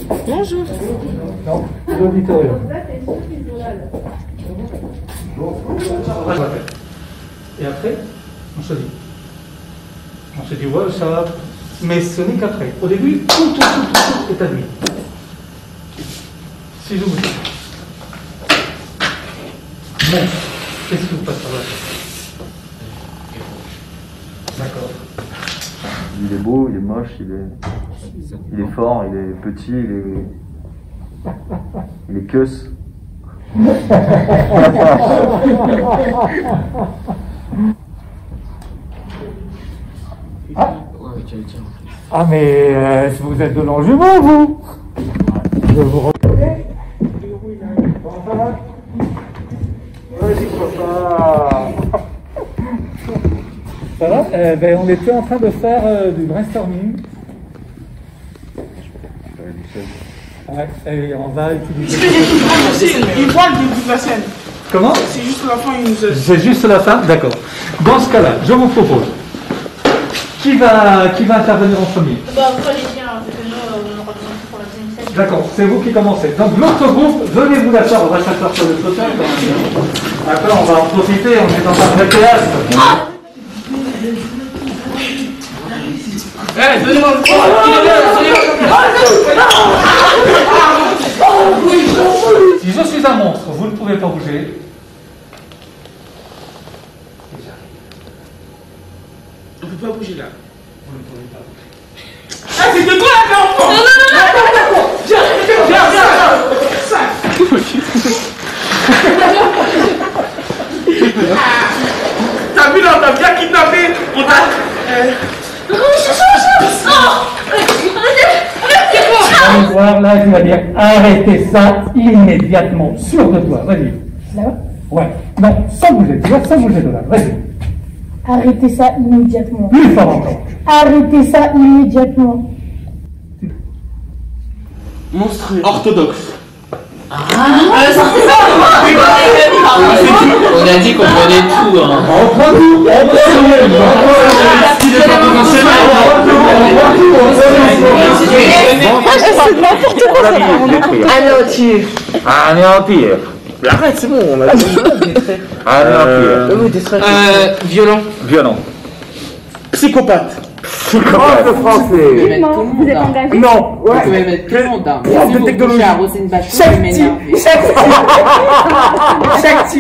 Bonjour. Non, l'auditorium. Et après, on se dit. On se dit, ouais, ça va. Mais ce n'est qu'après. Au début, tout est admis. Si je vous dis. Bon, qu'est-ce que vous passez par là? D'accord. Il est beau, il est moche, il est fort, il est petit, il est queus. Ah mais vous êtes de Longjumeau, vous. Je vous reconnais. Comment ça va? Vas-y, papa. Ça va? On était en train de faire du brainstorming. Ouais, et on va utiliser... Il voit le début de la scène. Comment? C'est juste la fin, il nous aide. C'est juste la fin? D'accord. Dans ce cas-là, je vous propose. Qui va intervenir en premier? Bah, vous allez bien, parce que nous, on aura besoin pour la deuxième scène. D'accord, c'est vous qui commencez. Donc l'autre groupe, venez vous asseoir, on va s'asseoir sur le fauteuil. D'accord, on va en profiter, on est dans un vrai théâtre. Eh, donnez-moi le Si je suis un monstre, vous ne pouvez pas bouger. On ne peut pas bouger là. Vous ne pouvez pas bouger. Ah, c'est de toi la merde! Non, non, non! Viens! T'as vu là, on t'a bien kidnappé! On t'a. On va voir là, tu vas dire arrêtez ça immédiatement. Sûr de toi, vas-y. Là? Ouais. Non, sans bouger, tu vois, sans bouger de là, vas-y. Arrêtez ça immédiatement. Plus fort encore. Arrêtez ça immédiatement. Monstrueux. Orthodoxe. On a dit qu'on prenait tout. Hein. On prend tout. Anéantir. Anéantir. Arrête, c'est bon, on a dit. Anéantir. Violent. Violent. Psychopathe. Psychopathe français. Non, vous êtes engagé? Non. Vous pouvez mettre tout le monde. Hein. Prof de Si vous technologie. couchez à Rosine Bachot, vous m'énervez. Shakti.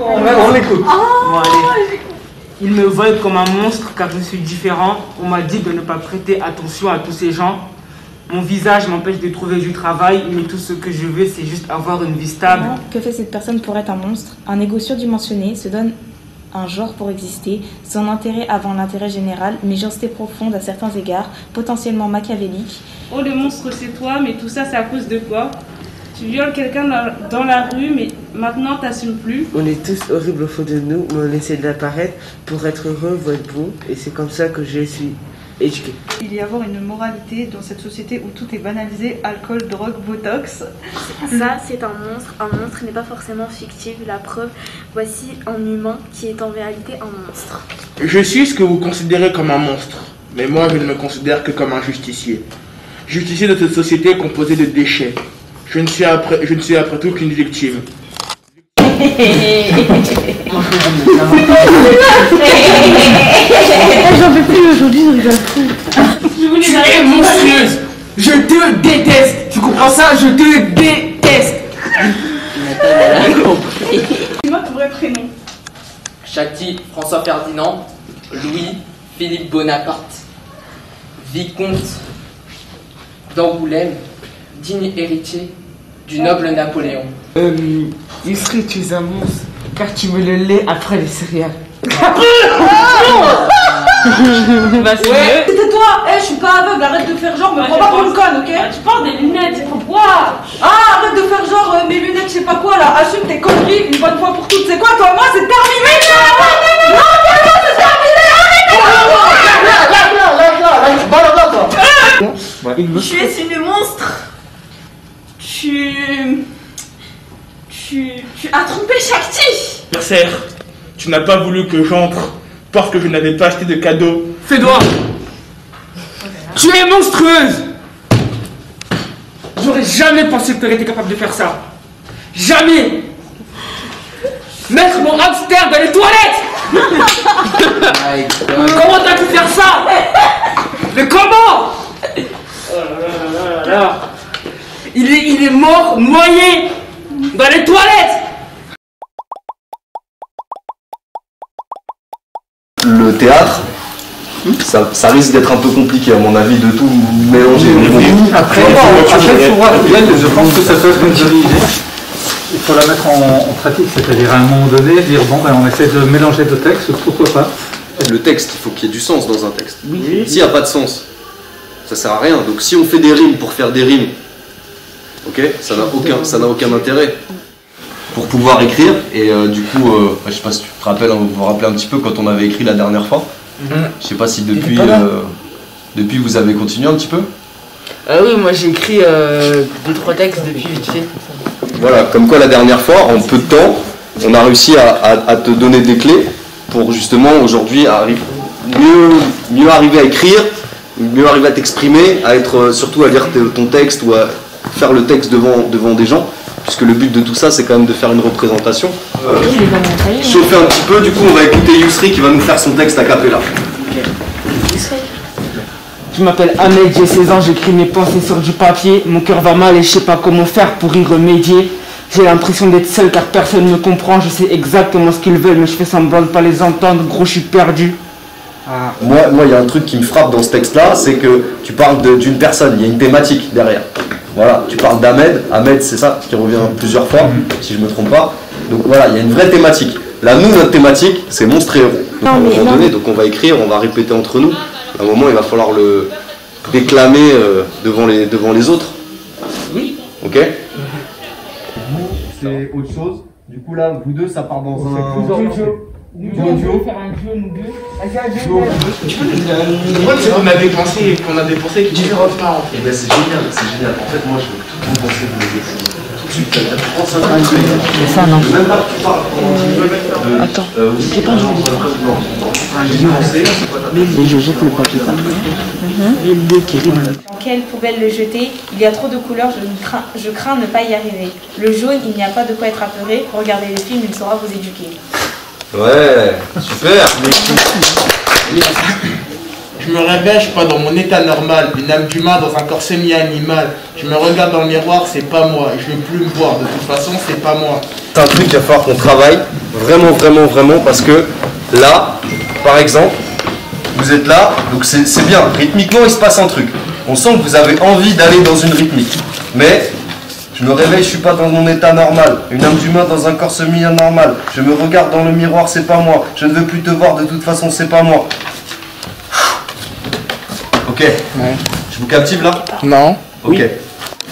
On l'écoute. Bon, allez. Ils me voient comme un monstre car je suis différent. On m'a dit de ne pas prêter attention à tous ces gens. Mon visage m'empêche de trouver du travail, mais tout ce que je veux, c'est juste avoir une vie stable. Que fait cette personne pour être un monstre? Un égo surdimensionné se donne un genre pour exister, son intérêt avant l'intérêt général, méchanceté profonde à certains égards, potentiellement machiavélique. Oh, le monstre, c'est toi, mais tout ça, c'est à cause de quoi? Tu violes quelqu'un dans la rue, mais maintenant, t'assumes plus. On est tous horribles au fond de nous, mais on essaie de l'apparaître pour être heureux, pour être bon, et c'est comme ça que je suis éduqué. Il y a avoir une moralité dans cette société où tout est banalisé, alcool, drogue, botox. Ça, c'est un monstre. Un monstre n'est pas forcément fictif. La preuve, voici un humain qui est en réalité un monstre. Je suis ce que vous considérez comme un monstre, mais moi, je ne me considère que comme un justicier. Justicier de cette société composée de déchets. Je ne suis après tout qu'une victime. J'en peux plus aujourd'hui, je rigole plus. Tu es monstrueuse. Je te déteste. Tu comprends ça? Je te déteste. Dis-moi ton vrai prénom. Shakti François Ferdinand, Louis Philippe Bonaparte, vicomte d'Angoulême, digne héritier du noble Napoléon. Yusri, tu es un monstre, car tu me le lait après les céréales. Bah, c'est Ouais. Tais-toi, je suis pas aveugle, arrête de faire genre, me prends pas pour une conne, ok? Tu portes des lunettes, c'est pourquoi? Ah, arrête de faire genre, mes lunettes, je sais pas quoi là, assume tes conneries une bonne fois pour toutes. C'est quoi toi? Moi, c'est terminé! Non, c'est terminé! Ouais. Tu es une monstre! as trompé Shakti. Berser, tu n'as pas voulu que j'entre parce que je n'avais pas acheté de cadeau. Fais-toi. Tu es monstrueuse. J'aurais jamais pensé que tu aurais été capable de faire ça. Jamais. Mettre mon hamster dans les toilettes. Comment t'as pu faire ça? Mais comment? Oh là là. Il est mort, noyé dans les toilettes. Le théâtre, ça risque d'être un peu compliqué à mon avis de tout mélanger. Après, je pense que ça peut être une jolie idée. Il faut la mettre en pratique, c'est-à-dire à un moment donné, dire bon ben on essaie de mélanger deux textes, pourquoi pas. Le texte, il faut qu'il y ait du sens dans un texte. Oui. S'il n'y a pas de sens, ça sert à rien. Donc si on fait des rimes pour faire des rimes, ok, ça n'a aucun intérêt. Pour pouvoir écrire, et du coup, je sais pas si tu te rappelles, vous vous rappelez un petit peu quand on avait écrit la dernière fois. Je sais pas si depuis vous avez continué un petit peu. Oui, moi j'ai écrit 2-3 textes depuis vite fait. Voilà, comme quoi la dernière fois, en peu de temps, on a réussi à te donner des clés pour justement aujourd'hui mieux arriver à écrire, mieux arriver à t'exprimer, surtout à lire ton texte ou à faire le texte devant des gens. Puisque le but de tout ça, c'est quand même de faire une représentation. Chauffer un petit peu, du coup, on va écouter Yousri qui va nous faire son texte a cappella. Je m'appelle Ahmed, j'ai 16 ans, j'écris mes pensées sur du papier. Mon cœur va mal et je sais pas comment faire pour y remédier. J'ai l'impression d'être seul car personne ne me comprend. Je sais exactement ce qu'ils veulent, mais je fais semblant de pas les entendre. Gros, je suis perdu. Moi, il y a un truc qui me frappe dans ce texte-là, c'est que tu parles d'une personne, il y a une thématique derrière. Voilà, tu parles d'Ahmed, Ahmed c'est ça qui revient plusieurs fois, si je ne me trompe pas. Donc voilà, il y a une vraie thématique. Là, nous, notre thématique, c'est monstre et héros. Donc à un moment donné, donc on va écrire, on va répéter entre nous. À un moment, il va falloir le déclamer devant les autres. Oui. Ok. C'est autre chose. Du coup là, vous deux, ça part dans un... Nous deux, on peut faire un duo, nous deux. Moi, c'est qu'on avait pensé que tu ferais pas. Eh ben c'est génial, c'est génial. En fait, moi, je veux tout compenser pour les deux. Tout de suite, t'as 35 minutes. Mais ça, non. Même pas que tu parles pendant Attends, j'ai pas joué. Mais je jette le papier comme ça. Dans quelle poubelle le jeter? Il y a trop de couleurs, je crains ne pas y arriver. Le jaune, il n'y a pas de quoi être apeuré. Regardez le film, il saura vous éduquer. Ouais, super. Je me réveille, je suis pas dans mon état normal. Une âme d'humain dans un corps semi-animal. Je me regarde dans le miroir, c'est pas moi. Je vais plus me voir. De toute façon, c'est pas moi. C'est un truc qu'il va falloir qu'on travaille vraiment, vraiment, vraiment, parce que là, par exemple, vous êtes là, donc c'est bien. Rythmiquement, il se passe un truc. On sent que vous avez envie d'aller dans une rythmique. Mais je me réveille, je suis pas dans mon état normal. Une âme d'humain dans un corps semi-anormal. Je me regarde dans le miroir, c'est pas moi. Je ne veux plus te voir, de toute façon, c'est pas moi. Ok. Ouais. Je vous captive là? Non. Ok.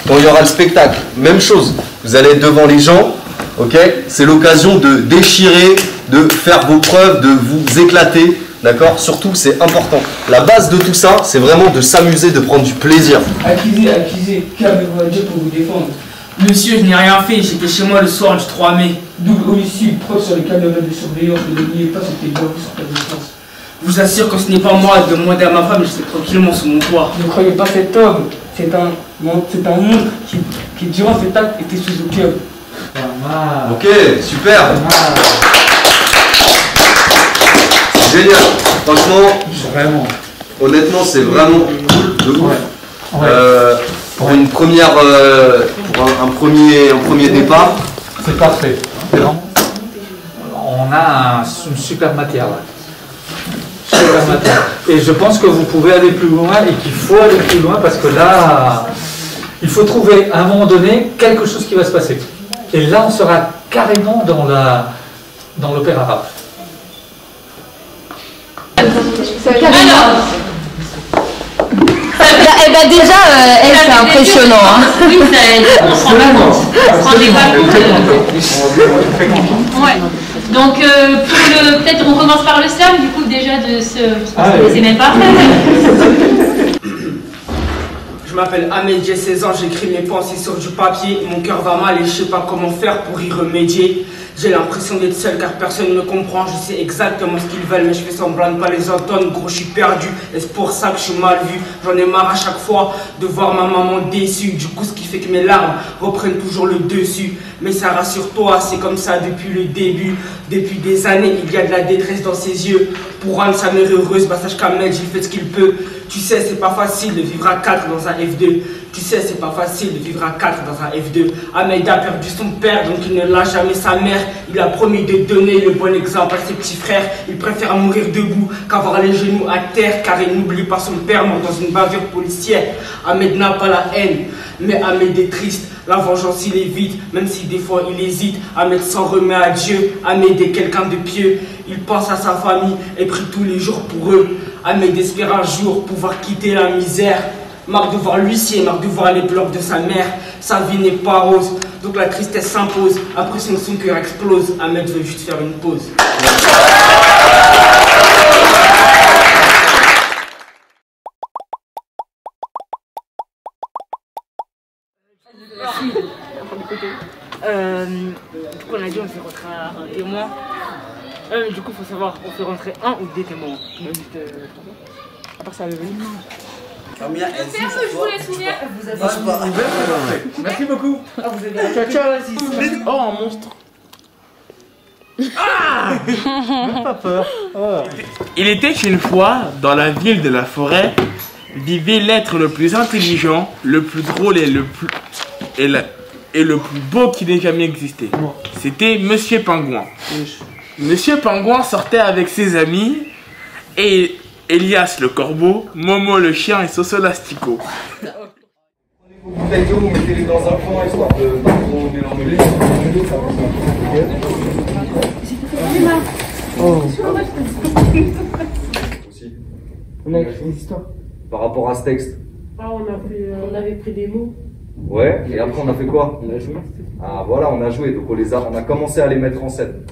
Quand il y aura le spectacle, même chose. Vous allez être devant les gens, ok? C'est l'occasion de déchirer, de faire vos preuves, de vous éclater, d'accord? Surtout, c'est important. La base de tout ça, c'est vraiment de s'amuser, de prendre du plaisir. Accusé, calmez-vous à Dieu pour vous défendre. Monsieur, je n'ai rien fait, j'étais chez moi le soir du 3 mai. Double homicide, preuve sur les caméras de surveillance, ne l'oubliez pas, c'était bien vu sur ta défense. Je vous assure que ce n'est pas moi de demander à ma femme, je sais tranquillement sous mon toit. Ne croyez pas cet homme, c'est un monstre qui durant cet acte était sous opium. Ok, super. C'est génial. Franchement, vraiment. Honnêtement, c'est vraiment cool de ouf. Ouais. Pour une première, pour un premier départ. C'est parfait. On a une super matière là. Super matière. Et je pense que vous pouvez aller plus loin et qu'il faut aller plus loin parce que là, il faut trouver à un moment donné quelque chose qui va se passer. Et là, on sera carrément dans l'opéra rap. Alors, eh ben déjà, elle, c'est impressionnant. Hein. Oui, ça aide. On se rend des Ouais. Donc, peut-être on commence par le slam, du coup, déjà de ce. Je ne sais même pas. m'appelle Ahmed, j'ai 16 ans, j'écris mes pensées sur du papier. Mon cœur va mal et je sais pas comment faire pour y remédier. J'ai l'impression d'être seul car personne ne me comprend. Je sais exactement ce qu'ils veulent mais je fais semblant de pas les entendre. Gros, je suis perdu et c'est pour ça que je suis mal vu. J'en ai marre à chaque fois de voir ma maman déçue. Du coup, ce qui fait que mes larmes reprennent toujours le dessus. Mais ça rassure-toi, c'est comme ça depuis le début. Depuis des années, il y a de la détresse dans ses yeux. Pour rendre sa mère heureuse, bah sache qu'Ahmed, il fait ce qu'il peut. Tu sais, c'est pas facile de vivre à 4 dans un F2. Tu sais, c'est pas facile de vivre à 4 dans un F2. Ahmed a perdu son père, donc il ne lâche jamais sa mère. Il a promis de donner le bon exemple à ses petits frères. Il préfère mourir debout qu'avoir les genoux à terre, car il n'oublie pas son père mort dans une bavure policière. Ahmed n'a pas la haine, mais Ahmed est triste. La vengeance, il évite, même si des fois il hésite. Ahmed s'en remet à Dieu. Ahmed est quelqu'un de pieux. Il pense à sa famille et prie tous les jours pour eux. Ahmed espère un jour pouvoir quitter la misère. Marre de voir l'huissier, marre de voir les pleurs de sa mère. Sa vie n'est pas rose, donc la tristesse s'impose. Après son cœur explose. Ahmed veut juste faire une pause. Du coup, on a dit on fait rentrer un témoin. Du coup, il faut savoir, on fait rentrer un ou des témoins. À part ça, le venu. Je vous les souviens. Merci beaucoup. Vous avez ciao, vas-y. Oh, un monstre. Ah! Même pas peur. Oh. Il était une fois, dans la ville de la forêt, vivait l'être le plus intelligent, le plus drôle et le plus beau qui n'ait jamais existé. C'était Monsieur Pingouin. Monsieur Pingouin sortait avec ses amis et Elias le corbeau, Momo le chien et Soso l'astico. Vous mettez-les dans un coin histoire de pas trop mélanger. On a écrit des histoires. Par rapport à ce texte. On avait pris des mots. Ouais, et après on a fait quoi? On a joué. Ah voilà, on a joué, donc on a commencé à les mettre en scène.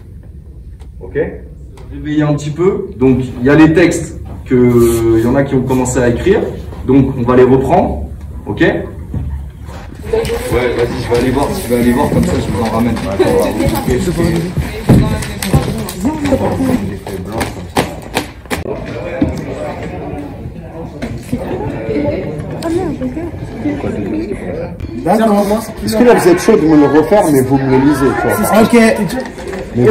Ok? Réveiller un petit peu. Donc il y a les textes il y en a qui ont commencé à écrire. Donc on va les reprendre. Ok? Ouais, vas-y, je vais aller voir. Tu vas aller voir, comme ça je vous en ramène. D'accord. Est-ce que là vous êtes chaud de me le refaire, mais vous me le lisez, quoi. Ok. Mais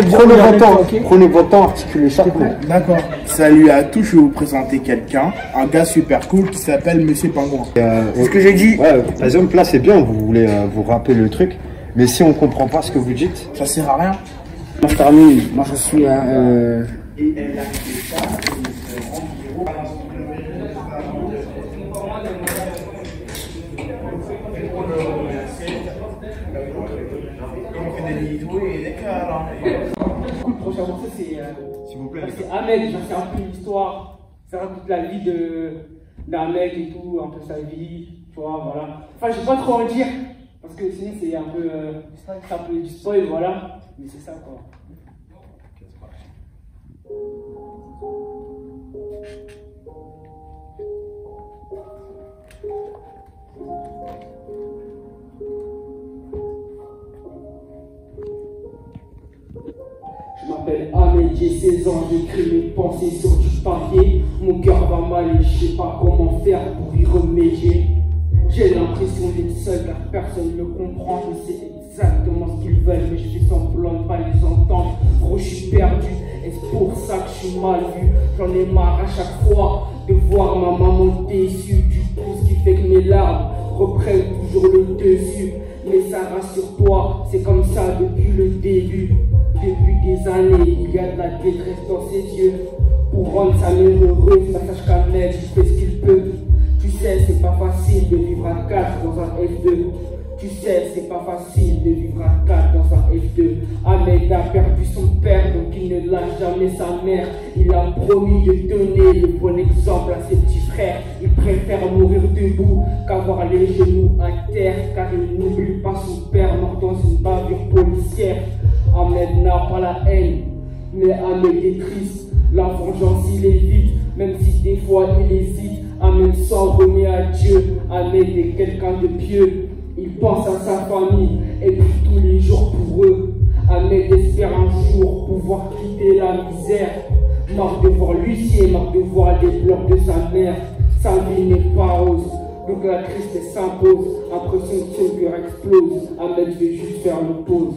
prenez votre temps, articulez chaque mot. D'accord. Salut à tous, je vais vous présenter quelqu'un, un gars super cool qui s'appelle Monsieur Pingouin. C'est ce que j'ai dit. Ouais, par exemple, là c'est bien, vous voulez vous rappeler le truc, mais si on comprend pas ce que vous dites, ça sert à rien. Moi je termine, moi je suis S'il vous plaît, c'est Ahmed, c'est un peu l'histoire, ça raconte la vie d'un mec et tout, un peu sa vie, tu vois, voilà. Enfin, je vais pas trop en dire, parce que sinon c'est un peu du spoil, voilà, mais c'est ça quoi. Je m'appelle Ahmed, j'ai 16 ans, j'écris mes pensées sur du papier. Mon cœur va mal et je sais pas comment faire pour y remédier. J'ai l'impression d'être seul car personne ne me comprend. Je sais exactement ce qu'ils veulent mais je fais semblant de pas les entendre. Gros, je suis perdu et c'est pour ça que je suis mal vu. J'en ai marre à chaque fois de voir ma maman déçue. Du coup, ce qui fait que mes larmes reprennent toujours le dessus. Mais ça rassure-toi, c'est comme ça depuis le début. Depuis des années, il y a de la détresse dans ses yeux. Pour rendre sa mère heureuse, ça sache qu'Ahmed, il fait ce qu'il peut. Tu sais, c'est pas facile de vivre à 4 dans un F2. Tu sais, c'est pas facile de vivre à 4 dans un F2. Ahmed a perdu son père, donc il ne lâche jamais sa mère. Il a promis de donner le bon exemple à ses petits frères. Il préfère mourir debout qu'avoir les genoux à terre, car il n'oublie pas son père mort dans une bavure policière. Ahmed n'a pas la haine, mais Ahmed est triste. La vengeance, il évite, même si des fois il hésite. Ahmed s'en remet à Dieu. Ahmed est quelqu'un de pieux. Il pense à sa famille et prie tous les jours pour eux. Ahmed espère un jour pouvoir quitter la misère. Marre de voir l'huissier, marre de voir les pleurs de sa mère. Sa vie n'est pas rose, donc la tristesse s'impose. Après son cœur explose. Ahmed veut juste faire le pause.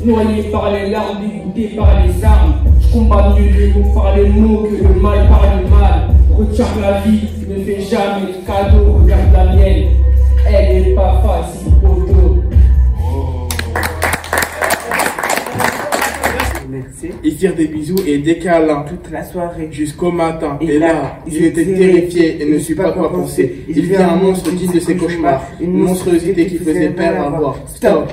Noyé par les larmes, dégoûté par les armes. Je combats mieux les mots par les mots que le mal par le mal. Retiens la vie, ne fais jamais de cadeau. Regarde la mienne, elle n'est pas facile au dos. Ils se tirent des bisous et des câlins toute la soirée jusqu'au matin. Et là, il était terrifié et ne sut pas quoi penser. Il vit un monstre digne de ses cauchemars, une monstruosité qui faisait peur à voir. Stop.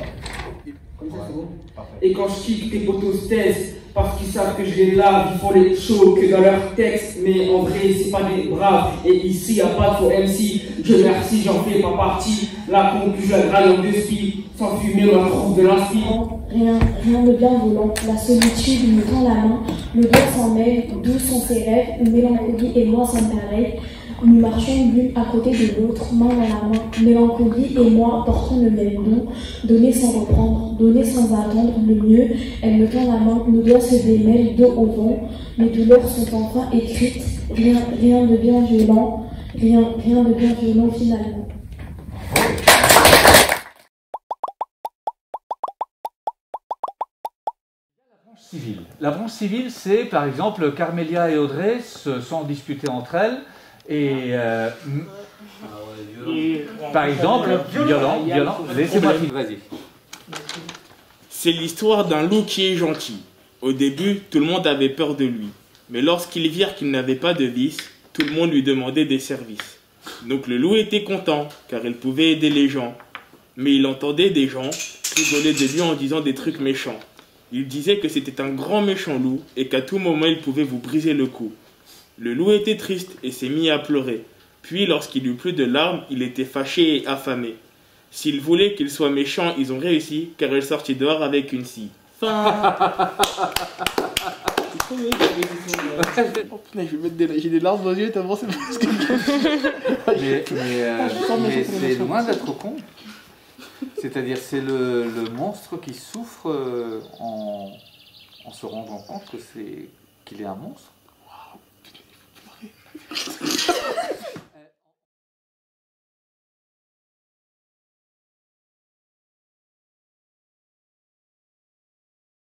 Et quand je quitte, tes potos taisent, parce qu'ils savent que je les lave, ils font les shows que dans leurs textes, mais en vrai, c'est pas des braves. Et ici, y a pas de faux MC. Dieu merci, j'en fais pas partie. La concu, je la graille en deux spies. Sans fumer, on trouve de l'inspi. Rien de bienveillant. La solitude me tend la main. Le doigt s'en mêle, d'où sont ses rêves. Une mélancolie et moi sommes pareils. Nous marchons l'une à côté de l'autre, main dans la main. Mélancolie et moi portons le même nom. Donner sans reprendre, donner sans attendre le mieux. Elle me tend la main, nos doigts se démêlent dos au vent. Mes douleurs sont enfin écrites. Rien de bien violent. Rien de bien violent finalement. La branche civile, c'est par exemple Carmélia et Audrey se sont disputées entre elles et par exemple, violent, laissez-moi finir, vas-y. C'est l'histoire d'un loup qui est gentil. Au début, tout le monde avait peur de lui. Mais lorsqu'ils virent qu'il n'avait pas de vice, tout le monde lui demandait des services. Donc le loup était content, car il pouvait aider les gens. Mais il entendait des gens rigoler de lui en disant des trucs méchants. Il disait que c'était un grand méchant loup et qu'à tout moment il pouvait vous briser le cou. Le loup était triste et s'est mis à pleurer. Puis lorsqu'il eut plus de larmes, il était fâché et affamé. S'ils voulaient qu'il soit méchant, ils ont réussi, car il sortit dehors avec une scie. Fin. Oh putain, j'ai des larmes aux yeux tellement c'est parce que... mais c'est loin d'être con. C'est-à-dire c'est le monstre qui souffre en se rendant compte qu'il est un monstre. Wow.